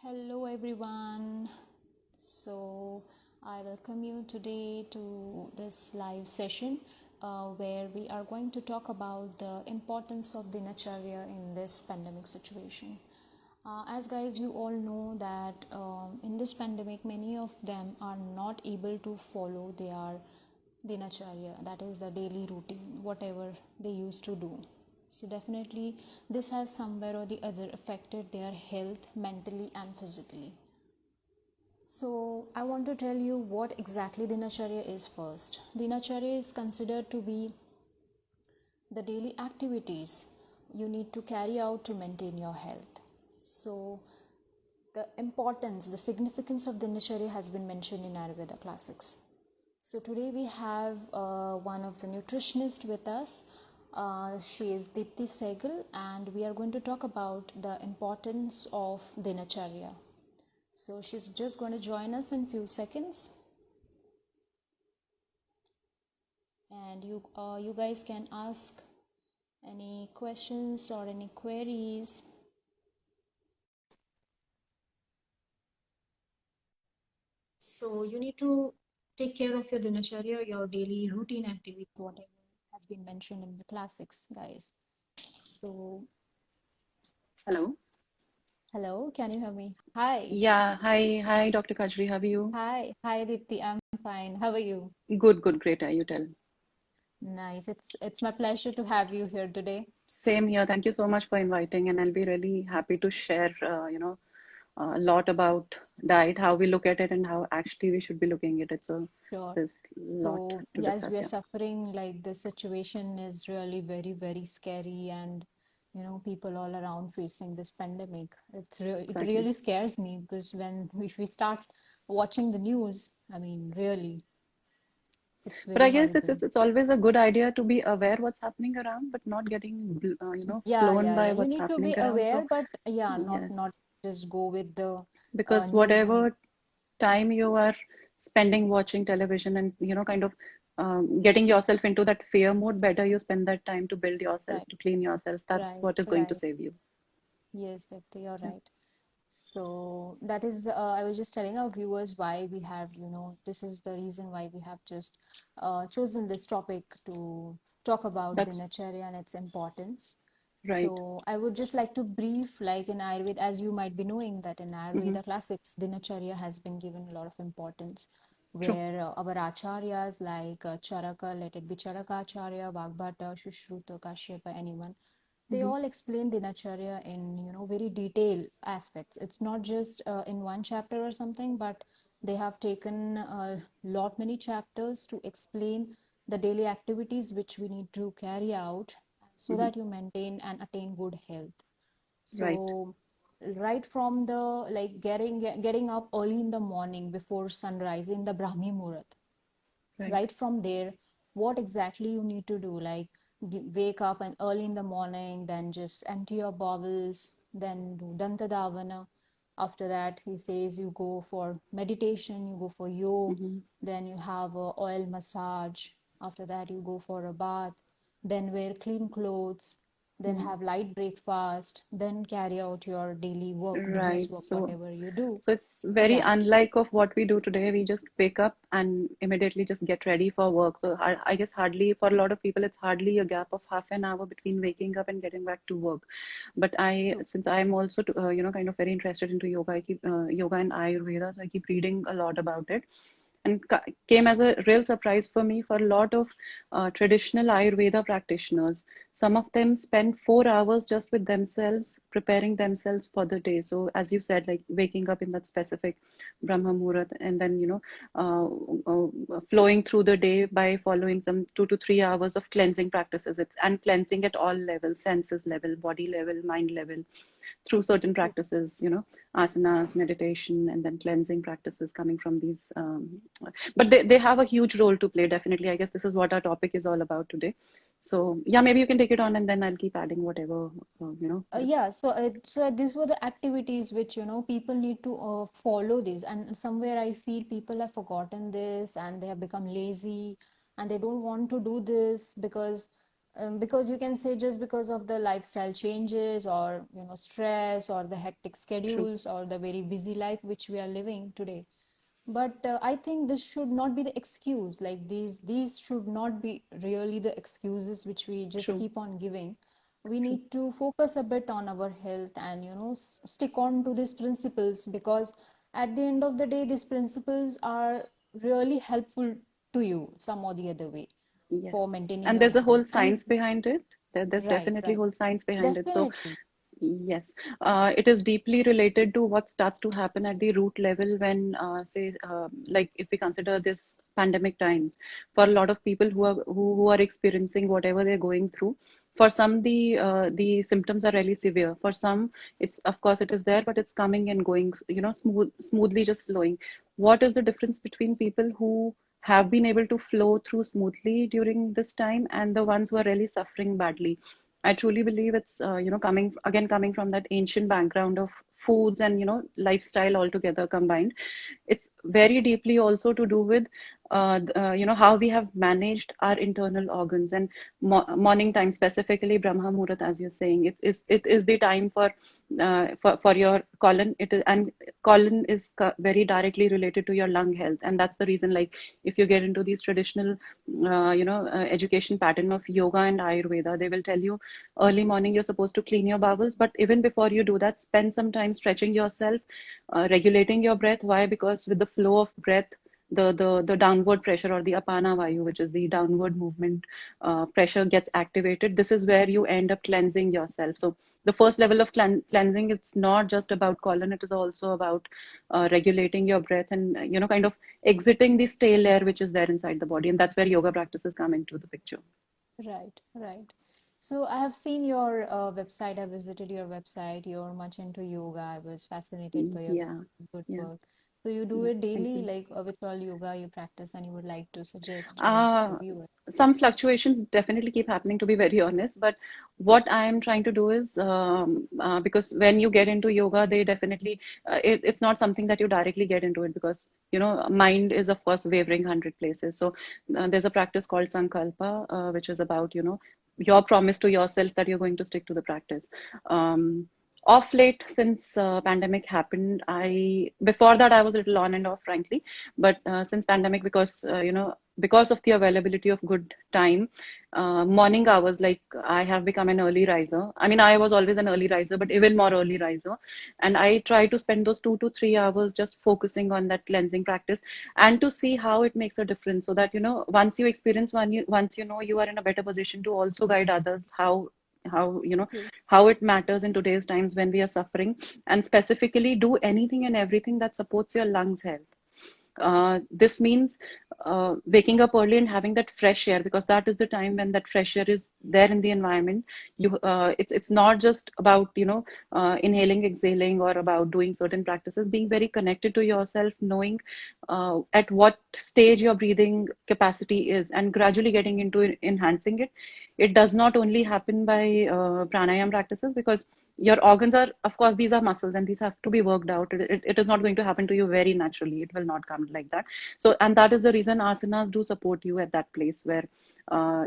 Hello everyone. So I welcome you today to this live session where we are going to talk about the importance of dinacharya in this pandemic situation. As guys, you all know that in this pandemic, many of them are not able to follow their dinacharya, that is the daily routine, whatever they used to do. So definitely this has somewhere or the other affected their health mentally and physically. So I want to tell you what exactly dinacharya is first. Dinacharya is considered to be the daily activities you need to carry out to maintain your health. So the importance, the significance of dinacharya has been mentioned in Ayurveda classics. So today we have one of the nutritionists with us. She is Deepti Sehgal, and we are going to talk about the importance of dinacharya. So she's just going to join us in few seconds, and you guys can ask any questions or any queries. So you need to take care of your dinacharya, your daily routine activity, whatever has been mentioned in the classics, guys. So Hello. hello, can you hear me? Hi. Yeah, hi, Dr. Kajri. How are you? Hi, Dipti. I'm fine. How are you? Good, great. You tell. Nice. It's my pleasure to have you here today. Same here. Thank you so much for inviting, and I'll be really happy to share, a lot about diet, how we look at it, and how actually we should be looking at it. So Sure. there's a lot So, to yes, we discuss are here. suffering, like the situation is really very, very scary, and people all around facing this pandemic. It Exactly. really scares me because when if we start watching the news, I mean, really, it's But very I guess it's horrible. it's it's always a good idea to be aware what's happening around, but not getting flown Yeah. by You what's need to happening be around. aware, So but yeah, not yes, not just go with the because news and whatever time you are spending watching television and kind of getting yourself into that fear mode, better you spend that time to build yourself, right, to clean yourself. That's right, what is going to right. save you. Yes, Deepti, you're Yeah. right. So that is, I was just telling our viewers why we have, this is the reason why we have just chosen this topic to talk about That's dinacharya and its importance. right. So I would just like to brief, like in Ayurveda, as you might be knowing that in Hmm. Ayurveda classics, dinacharya has been given a lot of importance, True. where our acharyas like Charaka, let it be Charakacharya, Vagbhata, Shushruta, Kashyapa, anyone, they Hmm. all explain dinacharya in very detailed aspects. It's not just in one chapter or something, but they have taken a lot many chapters to explain the daily activities which we need to carry out so Hmm. that you maintain and attain good health. Right. So right from the like getting up early in the morning before sunrise in the Brahmi Muhurat, Right. right from there, what exactly you need to do, like wake up and early in the morning, then just empty your bowels, then do dantadavana. After that, he says you go for meditation, you go for yoga, Hmm. then you have a oil massage. After that, you go for a bath, then wear clean clothes, then Hmm. have light breakfast, then carry out your daily work, business Right. work, So whatever you do. So it's very Yeah. unlike of what we do today. We just wake up and immediately just get ready for work. So I guess hardly for a lot of people, it's hardly a gap of half an hour between waking up and getting back to work. But True. since I'm also, kind of very interested into yoga, I keep yoga and Ayurveda, so I keep reading a lot about it. And came as a real surprise for me for a lot of traditional Ayurveda practitioners. Some of them spend 4 hours just with themselves, preparing themselves for the day. So, as you said, like waking up in that specific Brahma Muhurat and then, flowing through the day by following some 2 to 3 hours of cleansing practices. It's and cleansing at all levels, senses level, body level, mind level, through certain True. practices, asanas, meditation, and then cleansing practices coming from these. But they have a huge role to play, definitely. I guess this is what our topic is all about today. So, yeah, maybe you can take it on and then I'll keep adding whatever, Yeah, so these were the activities which people need to follow these, and somewhere I feel people have forgotten this and they have become lazy and they don't want to do this because because you can say just because of the lifestyle changes or stress or the hectic True. schedules or the very busy life which we are living today. But I think this should not be the excuse. Like these should not be really the excuses which we just True. keep on giving. We True. need to focus a bit on our health and stick on to these principles, because at the end of the day these principles are really helpful to you some or the other way for Yes. maintaining And your there's a health. whole And science behind it. There's right, definitely right. whole science behind it. So Definitely. yes, it is deeply related to what starts to happen at the root level when, say, like if we consider this pandemic times, for a lot of people who are experiencing whatever they're going through. For some, the symptoms are really severe. For some, it's of course it is there, but it's coming and going, smoothly just flowing. What is the difference between people who have been able to flow through smoothly during this time and the ones who are really suffering badly? I truly believe it's coming from that ancient background of foods and lifestyle altogether combined. It's very deeply also to do with how we have managed our internal organs and morning time, specifically Brahma Muhurat, as you're saying. It is the time for your colon. It is, and colon is very directly related to your lung health, and that's the reason. Like if you get into these traditional education pattern of yoga and Ayurveda, they will tell you early morning you're supposed to clean your bowels, but even before you do that, spend some time stretching yourself, regulating your breath. Why? Because with the flow of breath, the downward pressure, or the apana vayu, which is the downward movement pressure, gets activated. This is where you end up cleansing yourself. So the first level of cleansing, it's not just about colon, it is also about regulating your breath and kind of exiting the stale air which is there inside the body, and that's where yoga practices come into the picture. Right, right. So I have seen your website. I visited your website. You're much into yoga. I was fascinated by your Yeah, good yeah, work. So you do yeah. it Thank daily, you. like which all yoga you practice, and you would like to suggest the Uh, viewers. some fluctuations definitely keep happening, to be very honest. But what I am trying to do is, because when you get into yoga, they definitely, it's not something that you directly get into it, because, mind is, of course, wavering 100 places. So there's a practice called Sankalpa, which is about, your promise to yourself that you're going to stick to the practice. Off late, since pandemic happened, before that I was a little on and off, frankly, but since pandemic, because of the availability of good time, morning hours, like I have become an early riser. I mean, I was always an early riser, but even more early riser. And I try to spend those 2 to 3 hours just focusing on that cleansing practice and to see how it makes a difference. So that, once you experience once you are in a better position to also guide others how True. how it matters in today's times when we are suffering, and specifically do anything and everything that supports your lungs health. This means waking up early and having that fresh air, because that is the time when that fresh air is there in the environment. It's not just about inhaling, exhaling, or about doing certain practices. Being very connected to yourself, knowing at what stage your breathing capacity is, and gradually getting into enhancing it. It does not only happen by pranayam practices, because your organs are, of course, these are muscles and these have to be worked out. It is not going to happen to you very naturally. It will not come like that. So, and that is the reason asanas do support you at that place where,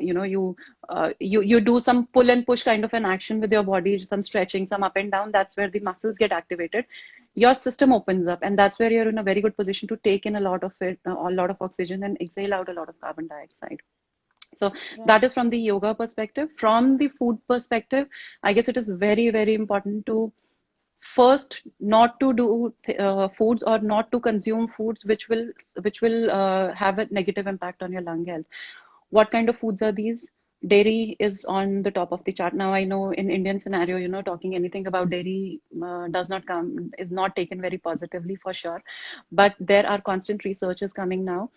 you do some pull and push kind of an action with your body, some stretching, some up and down. That's where the muscles get activated. Your system opens up, and that's where you're in a very good position to take in a lot of it, a lot of oxygen, and exhale out a lot of carbon dioxide. So Right. that is from the yoga perspective. From the food perspective, I guess it is very, very important to first not to do foods, or not to consume foods which will have a negative impact on your lung health. What kind of foods are these? Dairy is on the top of the chart. Now I know in Indian scenario, talking anything about dairy is not taken very positively, for sure. But there are constant researches coming now.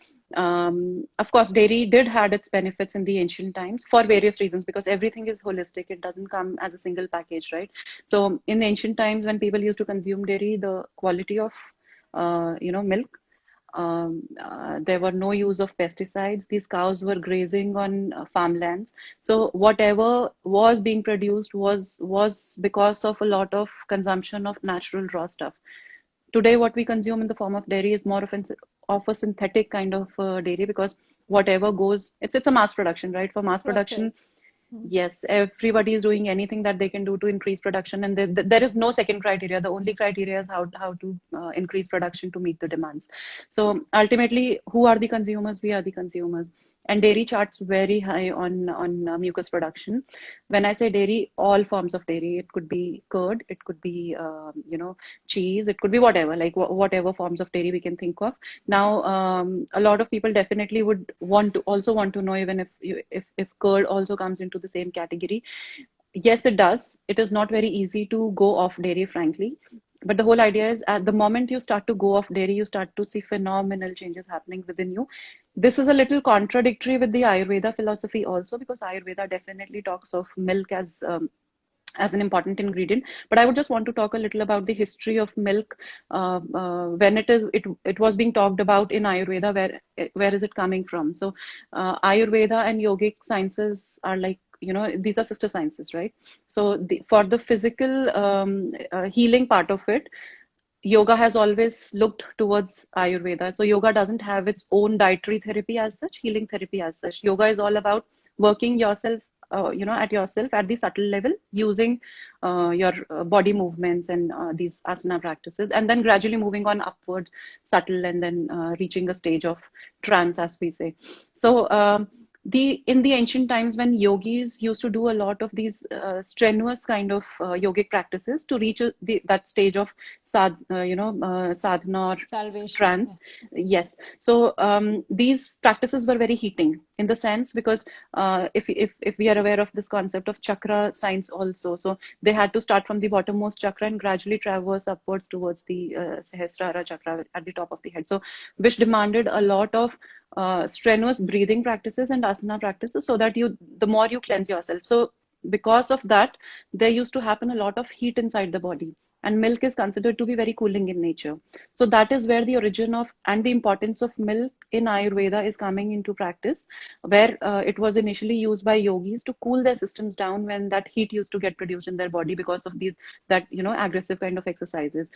Of course, dairy did had its benefits in the ancient times for various reasons, because everything is holistic. It doesn't come as a single package, right? So in the ancient times, when people used to consume dairy, the quality of milk, there were no use of pesticides. These cows were grazing on farmlands. So whatever was being produced was because of a lot of consumption of natural raw stuff. Today, what we consume in the form of dairy is more of a synthetic kind of dairy, because whatever goes, it's a mass production, right? For mass production, Process. Yes, everybody is doing anything that they can do to increase production, and there is no second criteria. The only criteria is how to increase production to meet the demands. So ultimately, who are the consumers? We are the consumers. And dairy charts very high on mucus production. When I say dairy, all forms of dairy. It could be curd, it could be cheese, it could be whatever, like whatever forms of dairy we can think of. Now, a lot of people definitely would want to know, even if curd also comes into the same category. Yes, it does. It is not very easy to go off dairy, frankly. But the whole idea is, at the moment you start to go off dairy, you start to see phenomenal changes happening within you. This is a little contradictory with the Ayurveda philosophy also, because Ayurveda definitely talks of milk as an important ingredient. But I would just want to talk a little about the history of milk. When it was being talked about in Ayurveda, where is it coming from? So Ayurveda and yogic sciences are like, these are sister sciences, right? So for the physical healing part of it, yoga has always looked towards Ayurveda. So yoga doesn't have its own dietary therapy as such, healing therapy as such. Yoga is all about working yourself, at yourself at the subtle level, using your body movements and these asana practices, and then gradually moving on upwards, subtle, and then reaching a stage of trance, as we say. So in the ancient times, when yogis used to do a lot of these strenuous kind of yogic practices to reach that stage of sadhana or Salvation. Yeah. trance. Yes. So these practices were very heating in the sense, because if we are aware of this concept of chakra science also, so they had to start from the bottommost chakra and gradually traverse upwards towards the Sahasrara chakra at the top of the head. So which demanded a lot of strenuous breathing practices and asana practices, so that the more you cleanse yourself. So because of that, there used to happen a lot of heat inside the body, and milk is considered to be very cooling in nature. So that is where the origin of and the importance of milk in Ayurveda is coming into practice, where it was initially used by yogis to cool their systems down when that heat used to get produced in their body because of aggressive kind of exercises.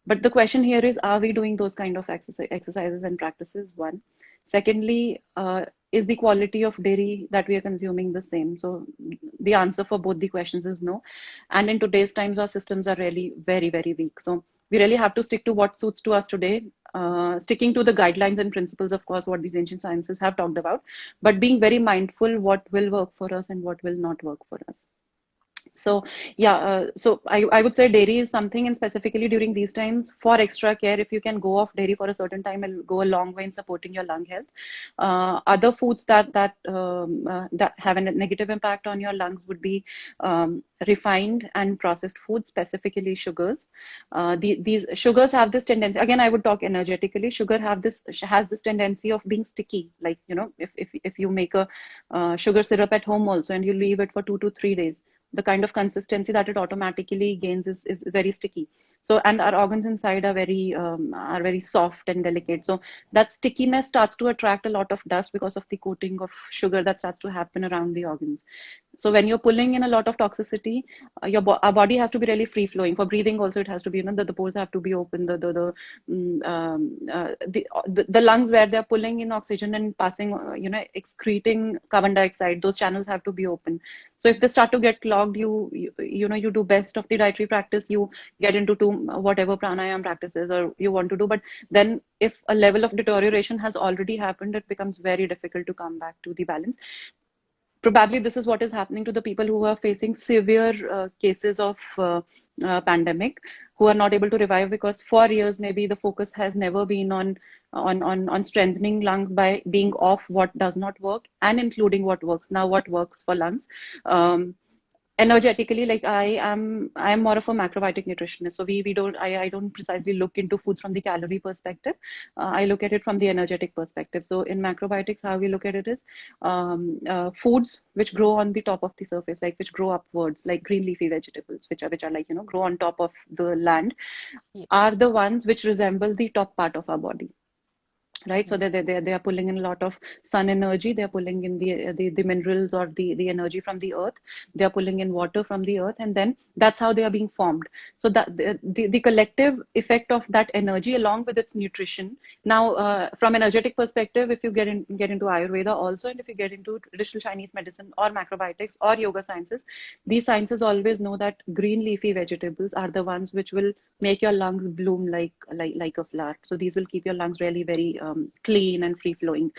But the question here is, are we doing those kind of exercises and practices? One. Secondly, is the quality of dairy that we are consuming the same? So the answer for both the questions is no. And in today's times, our systems are really very, very weak. So we really have to stick to what suits to us today, sticking to the guidelines and principles, of course, what these ancient sciences have talked about, but being very mindful what will work for us and what will not work for us. So yeah, so I would say dairy is something, and specifically during these times, for extra care, if you can go off dairy for a certain time, it'll go a long way in supporting your lung health. Other foods that have a negative impact on your lungs would be refined and processed foods, specifically sugars. These sugars have this tendency. Again, I would talk energetically. Sugar has this tendency of being sticky. Like, if you make a sugar syrup at home also, and you leave it for 2 to 3 days, the kind of consistency that it automatically gains is very sticky. So, and our organs inside are very soft and delicate. So that stickiness starts to attract a lot of dust because of the coating of sugar that starts to happen around the organs. So when you're pulling in a lot of toxicity, our body has to be really free flowing. For breathing also, it has to be, the pores have to be open. The lungs, where they're pulling in oxygen and passing, excreting carbon dioxide, those channels have to be open. So if they start to get clogged, you do best of the dietary practice. You get into whatever pranayam practices or you want to do. But then if a level of deterioration has already happened, it becomes very difficult to come back to the balance. Probably this is what is happening to the people who are facing severe cases of pandemic, who are not able to revive, because for years maybe the focus has never been on strengthening lungs by being off what does not work and including what works. Now what works for lungs? Energetically, like I am more of a macrobiotic nutritionist, so we don't I don't precisely look into foods from the calorie perspective. I look at it from the energetic perspective. So in macrobiotics, how we look at it is foods which grow on the top of the surface, like which grow upwards, like green leafy vegetables, which are like, grow on top of the land, Yeah. are the ones which resemble the top part of our body. right? So Yeah. they are pulling in a lot of sun energy. They are pulling in the minerals or the energy from the earth. They are pulling in water from the earth, and then that's how they are being formed. So that the collective effect of that energy along with its nutrition. Now, from energetic perspective, if you get into Ayurveda also, and if you get into traditional Chinese medicine or macrobiotics or yoga sciences, these sciences always know that green leafy vegetables are the ones which will make your lungs bloom like a flower. So these will keep your lungs really very clean and free flowing.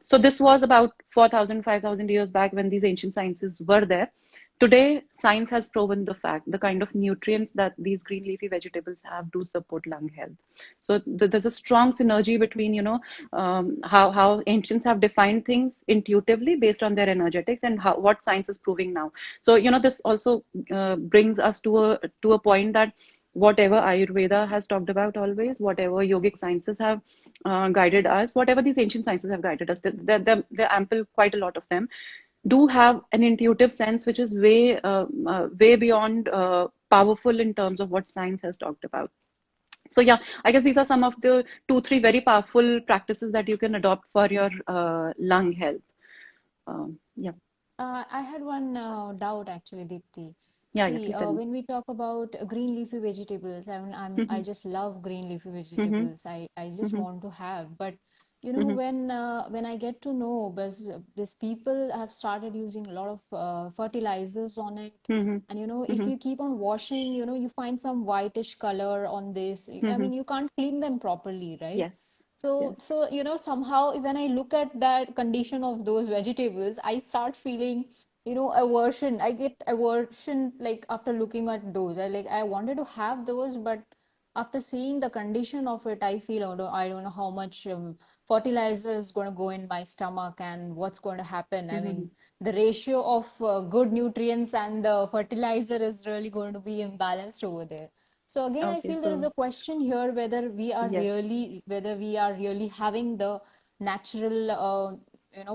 So this was about 4,000, 5,000 years back when these ancient sciences were there. Today, science has proven the fact the kind of nutrients that these green leafy vegetables have do support lung health. So there's a strong synergy between, how ancients have defined things intuitively based on their energetics and how what science is proving now. So, this also brings us to a point that whatever Ayurveda has talked about always, whatever yogic sciences have guided us, whatever these ancient sciences have guided us, they're ample, quite a lot of them, do have an intuitive sense which is way beyond powerful in terms of what science has talked about. So yeah, I guess these are some of the two, three very powerful practices that you can adopt for your lung health. Yeah, I had one doubt actually, Deepthi. yeah, See, please tell me. when we talk about green leafy vegetables, I mean, I Mm-hmm, just love green leafy mm-hmm, vegetables. I just mm-hmm, want to have, but mm-hmm, when I get to know, these people have started using a lot of fertilizers on it, mm-hmm, and if mm-hmm, you keep on washing, you find some whitish color on this. I mm-hmm. mean, you can't clean them properly, right? Yes, So, yes. so somehow when I look at that condition of those vegetables, I start feeling, aversion. I get aversion like after looking at those. I wanted to have those, but after seeing the condition of it, I feel, oh, no, I don't know how much fertilizer is going to go in my stomach and what's going to happen. I Mm-hmm. mean, the ratio of good nutrients and the fertilizer is really going to be imbalanced over there. So again, I Okay, feel there is so a question here yes. whether we are really having the natural,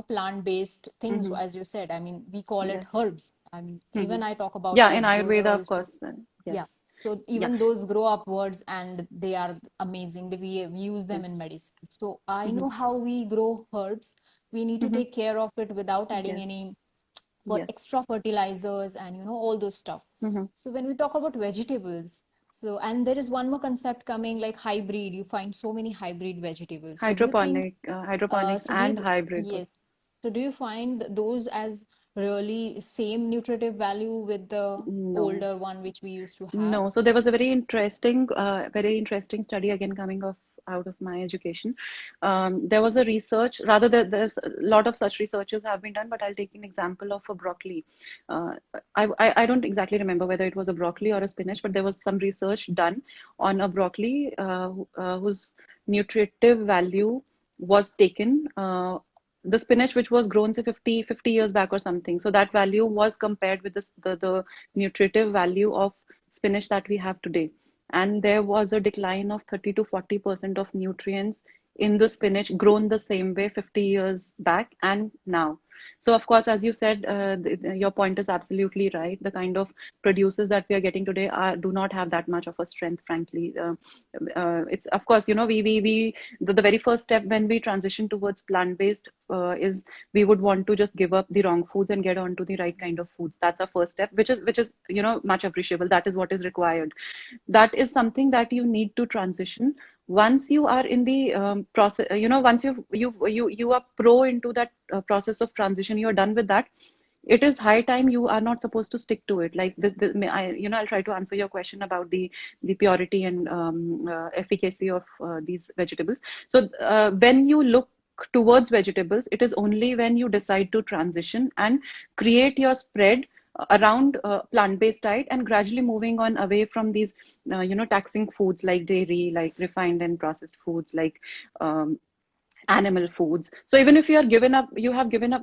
plant-based things, Mm-hmm. as you said. I mean, we call it Yes. herbs. I mean, Mm-hmm. even I talk about Yeah, in herbs. Those are Ayurveda, of also, course. yeah. Yes. So Yeah. even those grow upwards and they are amazing. We use them in Yes. medicine. So I Mm-hmm. know how we grow herbs. We need to Mm-hmm. take care of it without adding Yes. any for Yes. extra fertilizers and all those stuff. Mm-hmm. So when we talk about vegetables, so and there is one more concept coming like hybrid. You find so many hybrid vegetables. So do you think Hydroponics so do you and hybrid both. yes. So do you find those as really same nutritive value with the No. older one which we used to have? No, so there was a very interesting study again coming off out of my education. There was a research, rather there's a lot of such researches have been done, but I'll take an example of a broccoli. Uh, I don't exactly remember whether it was a broccoli or a spinach, but there was some research done on a broccoli whose nutritive value was taken. The spinach which was grown say 50 years back or something. So that value was compared with the nutritive value of spinach that we have today. And there was a decline of 30 to 40% of nutrients in the spinach grown the same way 50 years back and now. So, of course, as you said, your point is absolutely right. The kind of producers that we are getting today do not have that much of a strength, frankly. It's, of course, the very first step when we transition towards plant-based is we would want to just give up the wrong foods and get onto the right kind of foods. That's our first step, which is much appreciable. That is what is required. That is something that you need to transition once you are in the process. Once you are pro into that process of transition, you are done with that. It is high time. You are not supposed to stick to it. Like I'll try to answer your question about the purity and efficacy of these vegetables. So when you look towards vegetables, it is only when you decide to transition and create your spread around plant-based diet and gradually moving on away from these taxing foods like dairy, like refined and processed foods, like um, animal foods. So even if you have given up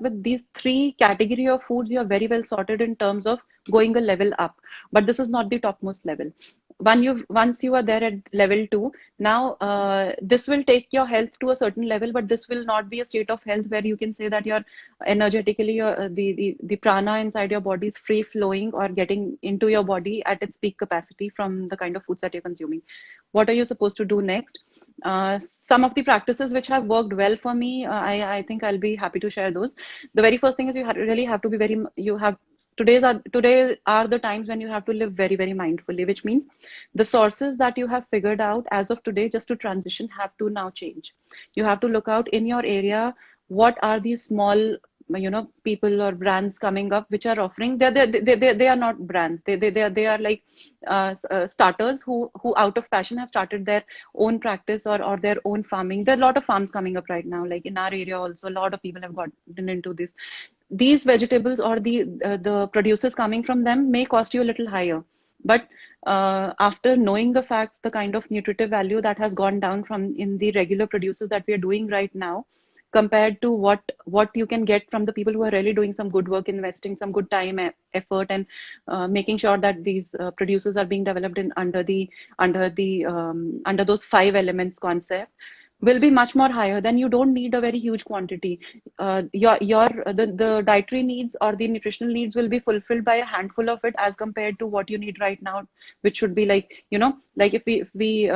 with these three category of foods, you are very well sorted in terms of going a level up. But this is not the topmost level. once you are there at level 2, now this will take your health to a certain level, but this will not be a state of health where you can say that you're energetically the prana inside your body is free flowing or getting into your body at its peak capacity from the kind of foods that you're consuming. What are you supposed to do next? Some of the practices which have worked well for me, I think I'll be happy to share those. The very first thing is really have to be you have today are the times when you have to live very, very mindfully, which means the sources that you have figured out as of today just to transition have to now change. You have to look out in your area, what are these small people or brands coming up which are offering, they are not brands, they are like starters who out of passion have started their own practice or their own farming. There are a lot of farms coming up right now, like in our area also a lot of people have gotten into this. These vegetables or the producers coming from them may cost you a little higher, but after knowing the facts, the kind of nutritive value that has gone down from in the regular producers that we are doing right now, compared to what you can get from the people who are really doing some good work, investing some good time, effort, and making sure that these producers are being developed in under those 5 elements concept, will be much more higher. Then you don't need a very huge quantity. The dietary needs or the nutritional needs will be fulfilled by a handful of it as compared to what you need right now, which should be like, like if we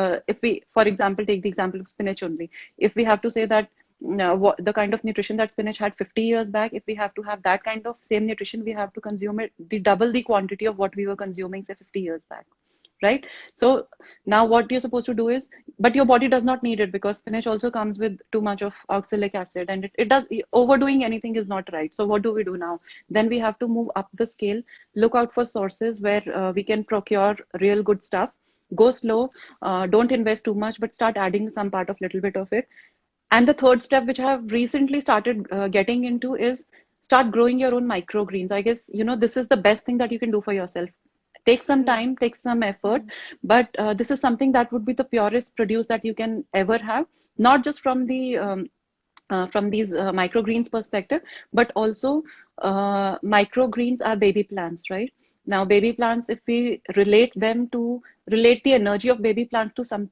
for example take the example of spinach only. If we have to say that what the kind of nutrition that spinach had 50 years back, if we have to have that kind of same nutrition, we have to consume it the double the quantity of what we were consuming say 50 years back, right? So now what you're supposed to do is, but your body does not need it because spinach also comes with too much of oxalic acid, and it does, overdoing anything is not right. So what do we do now? Then we have to move up the scale, look out for sources where we can procure real good stuff. Go slow, don't invest too much, but start adding some part of little bit of it. And the third step, which I have recently started getting into, is start growing your own microgreens. I guess, this is the best thing that you can do for yourself. Take some Yeah. time, take some effort, but this is something that would be the purest produce that you can ever have, not just from these microgreens perspective, but also microgreens are baby plants, right? Now, baby plants, if we relate the energy of baby plants to some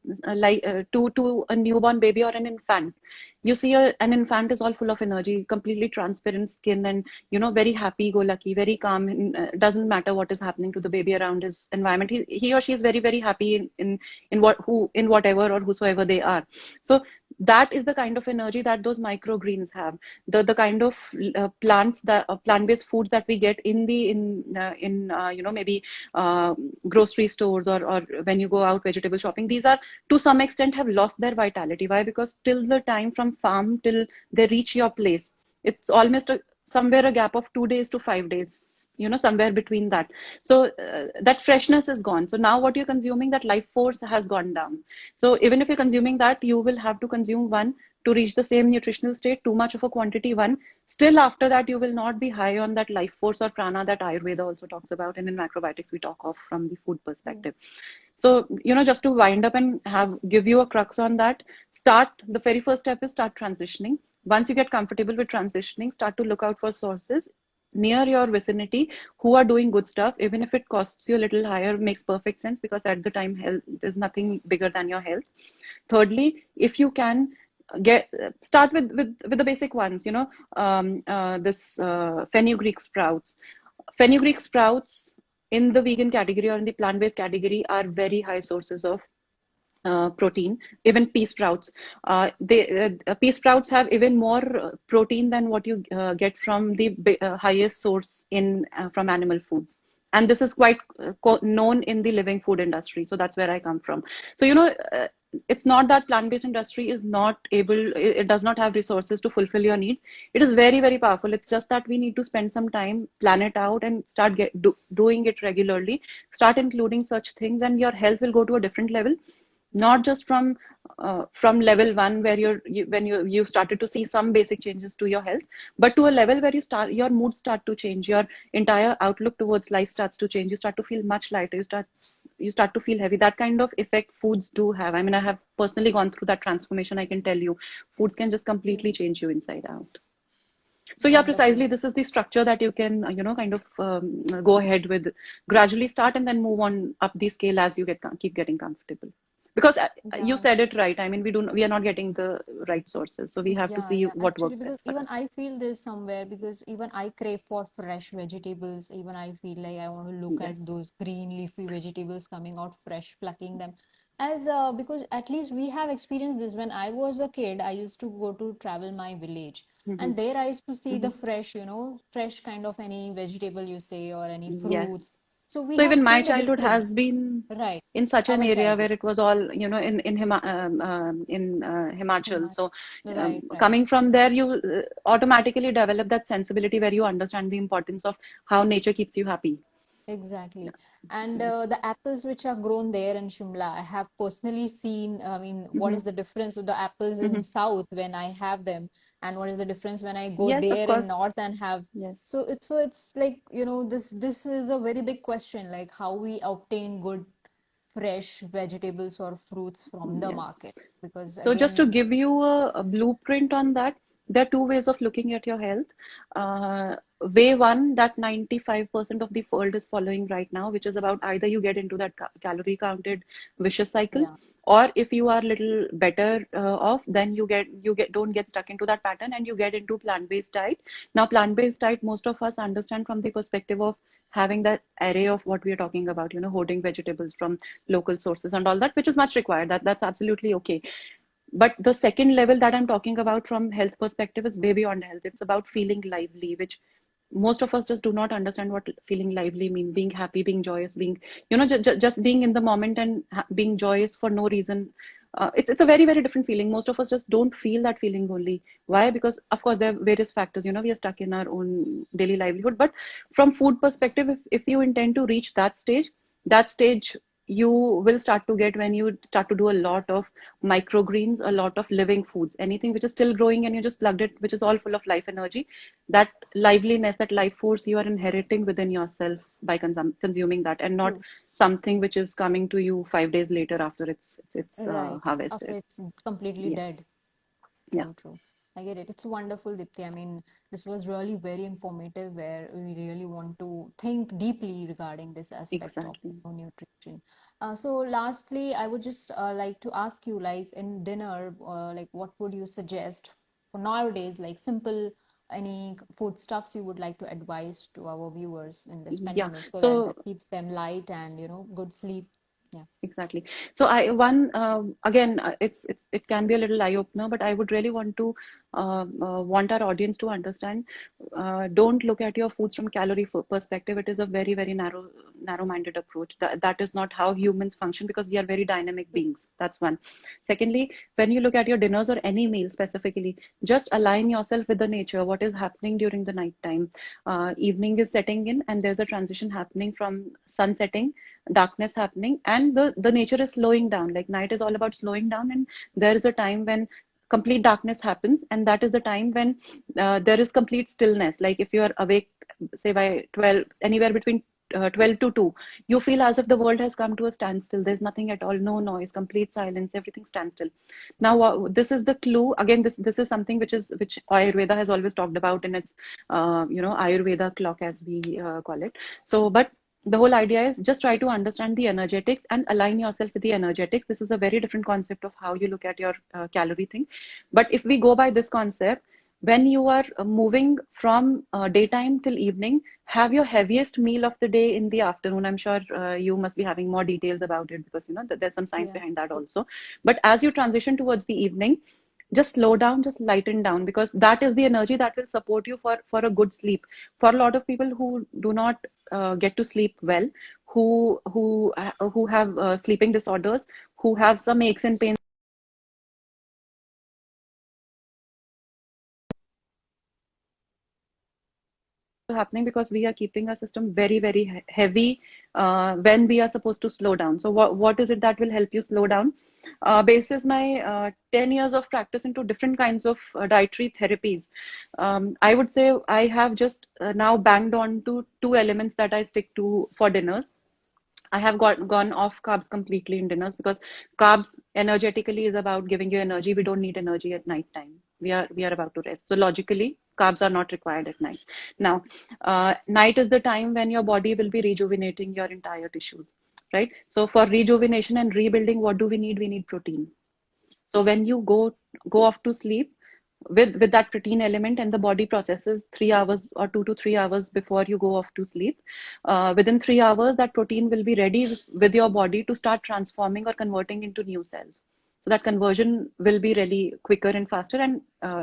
to a newborn baby or an infant, you see an infant is all full of energy, completely transparent skin, and very happy go lucky, very calm, and doesn't matter what is happening to the baby around his environment. He or she is very, very happy in whatever or whosoever they are. So that is the kind of energy that those microgreens have. The kind of plants that plant-based foods that we get in maybe grocery stores or when you go out vegetable shopping, these are to some extent have lost their vitality. Why? Because till the time from farm till they reach your place, it's almost somewhere a gap of 2 days to 5 days, somewhere between that. So that freshness is gone. So now what you're consuming, that life force has gone down. So even if you're consuming that, you will have to consume one to reach the same nutritional state, too much of a quantity one. Still after that, you will not be high on that life force or prana that Ayurveda also talks about. And in macrobiotics, we talk of from the food perspective. So, just to wind up and give you a crux on that, the very first step is start transitioning. Once you get comfortable with transitioning, start to look out for sources near your vicinity who are doing good stuff. Even if it costs you a little higher, makes perfect sense, because at the time, health, there's nothing bigger than your health. Thirdly, if you can start with the basic ones, this fenugreek sprouts. Fenugreek sprouts in the vegan category or in the plant-based category are very high sources of protein. Even pea sprouts, pea sprouts have even more protein than what you get from the highest source in from animal foods. And this is quite known in the living food industry. So that's where I come from. So, it's not that plant-based industry is not able, it does not have resources to fulfill your needs. It is very, very powerful. It's just that we need to spend some time, plan it out, and start doing it regularly. Start including such things, and your health will go to a different level. Not just from level 1 where you started to see some basic changes to your health, but to a level where your moods start to change, your entire outlook towards life starts to change. You start to feel much lighter. You start to feel heavy. That kind of effect foods do have. I mean, I have personally gone through that transformation. I can tell you, foods can just completely change you inside out. So yeah, Wonderful. precisely this is the structure that you can, kind of go ahead with, gradually start and then move on up the scale as you keep getting comfortable. Because you Yeah, said it right. I mean, we are not getting the right sources, so we have to yeah, see yeah. what Actually, works because best for even us. I feel this somewhere because even I crave for fresh vegetables. Even I feel like I want to look at Yes. those green leafy vegetables coming out fresh, plucking them. As because at least we have experienced this. When I was a kid, I used to go to travel my village, Hmm. and there I used to see Hmm. the fresh, fresh kind of any vegetable you say or any fruits. Yes. So we So have even my seen the childhood has difference, been right? in such an Our area childhood. where it was all, in Himachal. Hima- So Right, right. coming from there, you automatically develop that sensibility where you understand the importance of how nature keeps you happy. Exactly. And Right. the apples which are grown there in Shimla, I have personally seen, I mean, what Hmm. is the difference with the apples in Hmm. South when I have them, and what is the difference when I go Yes, of there in course. North and have. Yes. So it's like, this is a very big question, like how we obtain good fresh vegetables or fruits from the Yes. market. Because So just to again, give you a blueprint on that, there are two ways of looking at your health. Way one that 95% of the world is following right now, which is about either you get into that calorie counted vicious cycle, yeah, or if you are little better off, then you get don't get stuck into that pattern and you get into plant-based diet. Now, plant-based diet, most of us understand from the perspective of having that array of what we are talking about, hoarding vegetables from local sources and all that, which is much required. That's absolutely okay. But the second level that I'm talking about from health perspective is way beyond health. It's about feeling lively, which most of us just do not understand what feeling lively means. Being happy, being joyous, being, just being in the moment and being joyous for no reason. It's a very, very different feeling. Most of us just don't feel that feeling only. Why? Because of course there are various factors. We are stuck in our own daily livelihood. But from food perspective, if you intend to reach that stage you will start to get when you start to do a lot of microgreens, a lot of living foods, anything which is still growing and you just plugged it, which is all full of life energy. That liveliness, that life force you are inheriting within yourself by consuming that, and not true. something which is coming to you 5 days later after it's Right. After harvested. it's completely Yes. dead. Yeah, True, true. I get it. It's wonderful, Dipti. I mean, this was really very informative where we really want to think deeply regarding this aspect of exactly. nutrition. So lastly, I would just like to ask you, like in dinner, like what would you suggest for nowadays, like simple, any foodstuffs you would like to advise to our viewers in this Yeah. pandemic so that So that keeps them light and, good sleep. Yeah. exactly. So I one again, it can be a little eye opener, but I would really want our audience to understand. Don't look at your foods from calorie perspective. It is a very, very narrow-minded approach. That is not how humans function because we are very dynamic beings. That's one. Secondly, when you look at your dinners or any meal specifically, just align yourself with the nature. What is happening during the night time? Evening is setting in, and there's a transition happening from sun setting, darkness happening, and the nature is slowing down. Like night is all about slowing down, and there is a time when complete darkness happens, and that is the time when there is complete stillness. Like if you are awake, say by 12, anywhere between 12 to 2, you feel as if the world has come to a standstill. There's nothing at all, no noise, complete silence, everything stands still. Now this is the clue. Again, this is something which Ayurveda has always talked about in its Ayurveda clock, as we call it. So but the whole idea is just try to understand the energetics and align yourself with the energetics. This is a very different concept of how you look at your calorie thing. But if we go by this concept, when you are moving from daytime till evening, have your heaviest meal of the day in the afternoon. I'm sure you must be having more details about it because there's some science Yeah. behind that also. But as you transition towards the evening, just slow down, just lighten down, because that is the energy that will support you for a good sleep. For a lot of people who do not get to sleep well, who have sleeping disorders, who have some aches and pains happening because we are keeping our system very, very heavy when we are supposed to slow down. So what is it that will help you slow down? Basis my 10 years of practice into different kinds of dietary therapies, I would say I have just now banged on to two elements that I stick to for dinners. I have gone off carbs completely in dinners because carbs energetically is about giving you energy. We don't need energy at night time. We are about to rest. So logically, carbs are not required at night. Now, night is the time when your body will be rejuvenating your entire tissues, right? So for rejuvenation and rebuilding, what do we need? We need protein. So when you go off to sleep with that protein element, and the body processes 3 hours or 2 to 3 hours before you go off to sleep, within 3 hours that protein will be ready with your body to start transforming or converting into new cells. So that conversion will be really quicker and faster and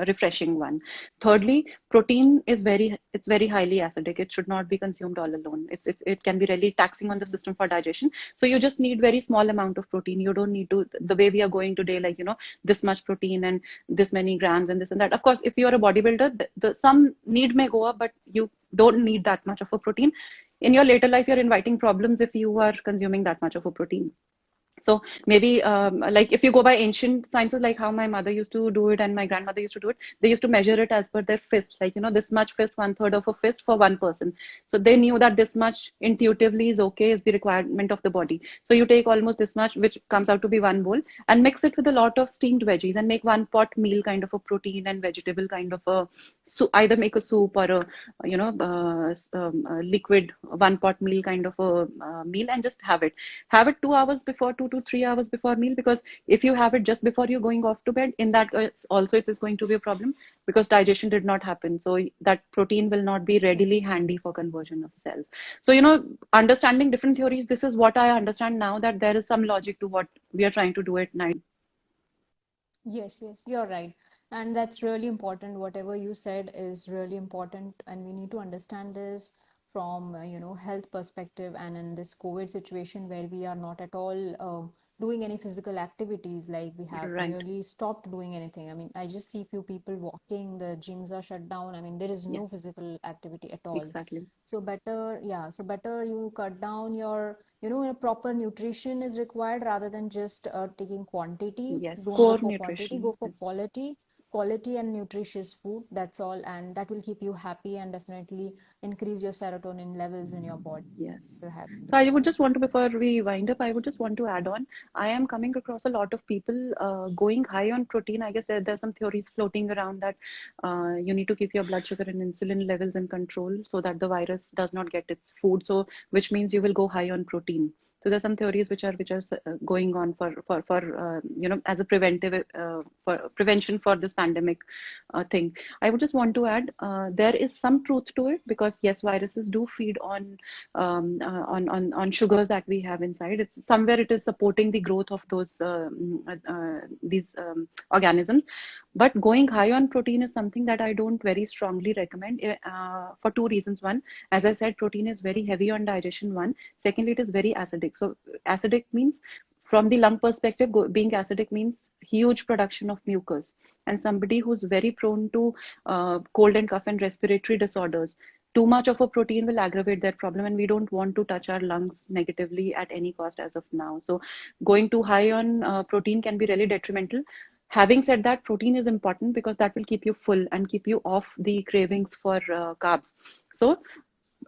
refreshing one. Thirdly, protein is very highly acidic. It should not be consumed all alone. It can be really taxing on the system for digestion. So you just need very small amount of protein. You don't need to, the way we are going today, like, this much protein and this many grams and this and that. Of course, if you're a bodybuilder, some need may go up, but you don't need that much of a protein. In your later life, you're inviting problems if you are consuming that much of a protein. So maybe like if you go by ancient sciences, like how my mother used to do it and my grandmother used to do it, they used to measure it as per their fist, like, this much fist, one third of a fist for one person. So they knew that this much intuitively is okay, is the requirement of the body. So you take almost this much, which comes out to be one bowl, and mix it with a lot of steamed veggies and make one pot meal kind of a protein and vegetable kind of a so either make a soup or a liquid one pot meal kind of a meal, and just have it 2 hours before, 2 to 3 hours before meal, because if you have it just before you're going off to bed, in that also it is going to be a problem because digestion did not happen. So that protein will not be readily handy for conversion of cells. So, understanding different theories, this is what I understand now, that there is some logic to what we are trying to do at night. Yes, yes, you're right. And that's really important. Whatever you said is really important, and we need to understand this from, health perspective. And in this COVID situation where we are not at all doing any physical activities, like we have Right. really stopped doing anything. I mean, I just see few people walking, the gyms are shut down. I mean, there is Yes, no physical activity at all. exactly. So better, yeah, so better you cut down your, a proper nutrition is required rather than just taking quantity. Yes, Don't go core for quantity, nutrition go for is, quality and nutritious food. That's all, and that will keep you happy and definitely increase your serotonin levels in your body. yes. You're happy. So I would Yeah. just want to, before we wind up, I would just want to add on. I am coming across a lot of people going high on protein. I guess there's some theories floating around that you need to keep your blood sugar and insulin levels in control so that the virus does not get its food. So which means you will go high on protein. So there's some theories which are going on for as a preventive for prevention for this pandemic thing. I would just want to add there is some truth to it, because yes, viruses do feed on sugars that we have inside. It's somewhere it is supporting the growth of these organisms. But going high on protein is something that I don't very strongly recommend for two reasons. One, as I said, protein is very heavy on digestion. One, secondly, it is very acidic. So acidic means, from the lung perspective, being acidic means huge production of mucus. And somebody who's very prone to cold and cough and respiratory disorders, too much of a protein will aggravate that problem, and we don't want to touch our lungs negatively at any cost as of now. So going too high on protein can be really detrimental. Having said that, protein is important because that will keep you full and keep you off the cravings for carbs. So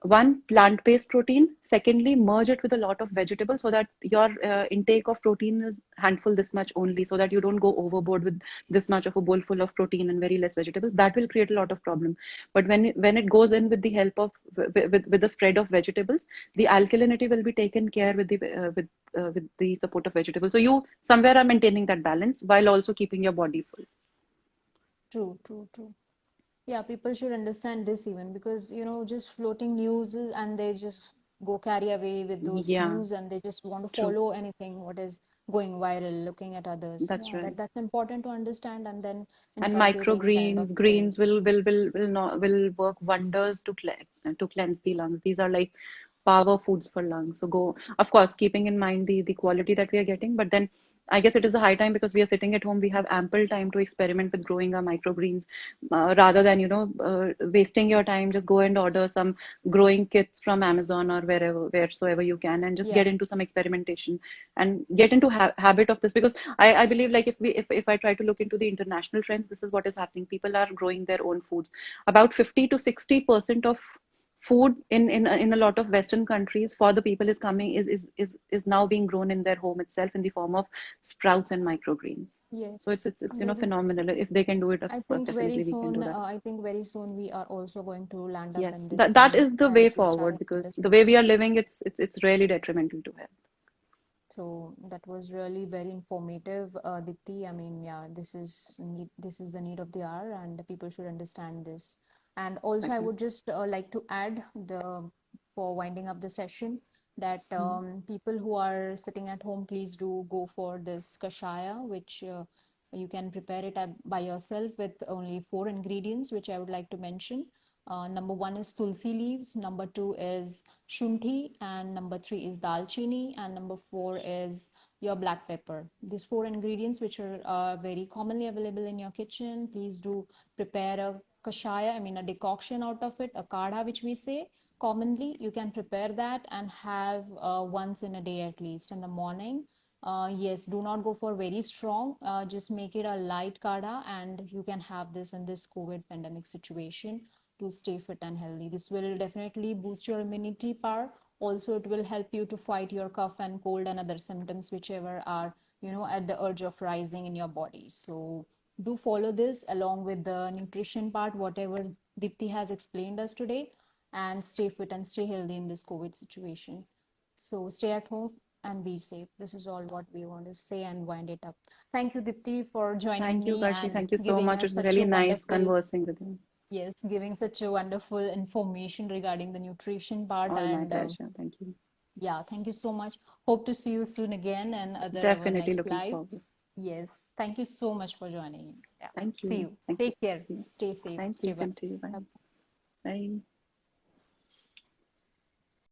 one, plant-based protein. Secondly, merge it with a lot of vegetables so that your intake of protein is handful this much only, so that you don't go overboard with this much of a bowl full of protein and very less vegetables. That will create a lot of problem. But when it goes in with the help of with the spread of vegetables, the alkalinity will be taken care with the support of vegetables. So you somewhere are maintaining that balance while also keeping your body full. True, true, true. Yeah, people should understand this even because, just floating news and they just go carry away with those Yeah, news and they just want to true. follow anything what is going viral, looking at others. That's Yeah, right. that's important to understand and then And inculcate any kind of microgreens, change. greens will work wonders to cleanse the lungs. These are like power foods for lungs. So go, of course, keeping in mind the quality that we are getting, but then I guess it is a high time, because we are sitting at home. We have ample time to experiment with growing our microgreens, rather than wasting your time. Just go and order some growing kits from Amazon or wheresoever you can, and just Yeah, get into some experimentation and get into habit of this. Because I believe, like, if I try to look into the international trends, this is what is happening. People are growing their own foods. About 50 to 60% of food in a lot of Western countries for the people is coming is now being grown in their home itself in the form of sprouts and microgreens. So Yes. it's I mean, phenomenal. If they can do it, of I course, think very definitely we can do soon, that. I think very soon we are also going to land up Yes, in this that thing is the as way we forward start because the way listening. we are living, it's really detrimental to health. So that was really very informative, Dipti. I mean, yeah, this is the need of the hour, and the people should understand this. And also, I Exactly. would just like to add the for winding up the session that Mm. people who are sitting at home, please do go for this kashaya, which you can prepare it by yourself with only four ingredients, which I would like to mention. Number one is tulsi leaves, number two is shunthi, and number three is dalchini, and number four is your black pepper. These four ingredients, which are very commonly available in your kitchen, please do prepare a kashaya, I mean a decoction out of it, a kadha, which we say commonly. You can prepare that and have once in a day at least in the morning. Yes, do not go for very strong. Just make it a light kadha, and you can have this in this COVID pandemic situation to stay fit and healthy. This will definitely boost your immunity power. Also, it will help you to fight your cough and cold and other symptoms, whichever are, at the urge of rising in your body. So do follow this along with the nutrition part, whatever Dipti has explained us today, and stay fit and stay healthy in this COVID situation. So stay at home and be safe. This is all what we want to say and wind it up. Thank you, Dipti, for joining Thank you, me Karshi. and Thank you so giving much. us It was such really a nice wonderful, conversing with you. yes, giving such a wonderful information regarding the nutrition part. All my And pleasure. Thank you. yeah, thank you so much. Hope to see you soon again and other our Definitely next looking live. forward. Yes, thank you so much for joining in. Yeah, Thank see you. you. Thank you. Take care. See you. Stay safe. Thank you. Stay well. Same to you. Bye. Bye. Bye.